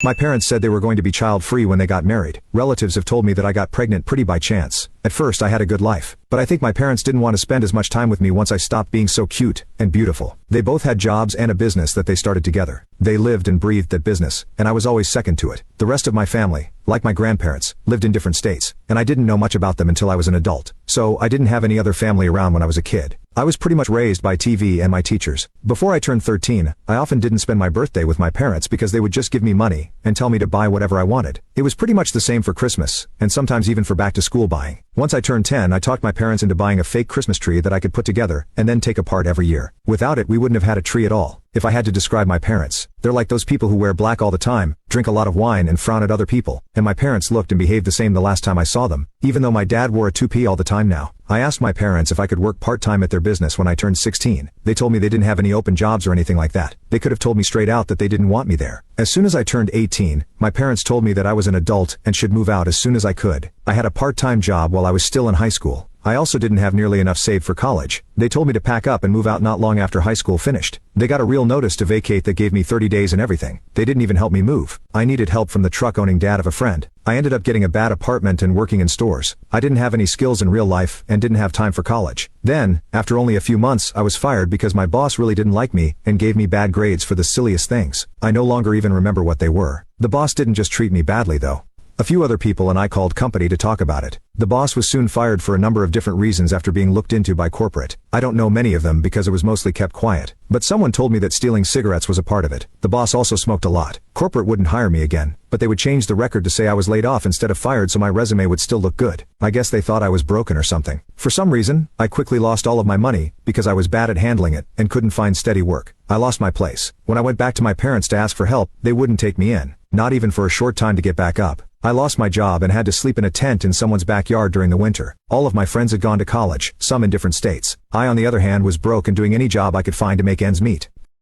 My parents said they were going to be child-free when they got married. Relatives have told me that I got pregnant pretty by chance. At first I had a good life, but I think my parents didn't want to spend as much time with me once I stopped being so cute and beautiful. They both had jobs and a business that they started together. They lived and breathed that business, and I was always second to it. The rest of my family, like my grandparents, lived in different states, and I didn't know much about them until I was an adult. So I didn't have any other family around when I was a kid. I was pretty much raised by TV and my teachers. Before I turned 13, I often didn't spend my birthday with my parents because they would just give me money and tell me to buy whatever I wanted. It was pretty much the same for Christmas, and sometimes even for back-to-school buying. Once I turned 10, I talked my parents into buying a fake Christmas tree that I could put together and then take apart every year. Without it, we wouldn't have had a tree at all. If I had to describe my parents, they're like those people who wear black all the time, drink a lot of wine and frown at other people, and my parents looked and behaved the same the last time I saw them, even though my dad wore a toupee all the time now. I asked my parents if I could work part-time at their business when I turned 16. They told me they didn't have any open jobs or anything like that. They could have told me straight out that they didn't want me there. As soon as I turned 18, my parents told me that I was an adult and should move out as soon as I could. I had a part-time job while I was still in high school. I also didn't have nearly enough saved for college. They told me to pack up and move out not long after high school finished. They got a real notice to vacate that gave me 30 days and everything. They didn't even help me move. I needed help from the truck-owning dad of a friend. I ended up getting a bad apartment and working in stores. I didn't have any skills in real life and didn't have time for college. Then, after only a few months, I was fired because my boss really didn't like me and gave me bad grades for the silliest things. I no longer even remember what they were. The boss didn't just treat me badly though. A few other people and I called company to talk about it. The boss was soon fired for a number of different reasons after being looked into by corporate. I don't know many of them because it was mostly kept quiet. But someone told me that stealing cigarettes was a part of it. The boss also smoked a lot. Corporate wouldn't hire me again, but they would change the record to say I was laid off instead of fired so my resume would still look good. I guess they thought I was broken or something. For some reason, I quickly lost all of my money because I was bad at handling it and couldn't find steady work. I lost my place. When I went back to my parents to ask for help, they wouldn't take me in, not even for a short time to get back up. I lost my job and had to sleep in a tent in someone's backyard during the winter. All of my friends had gone to college, some in different states. I, on the other hand, was broke and doing any job I could find to make ends meet.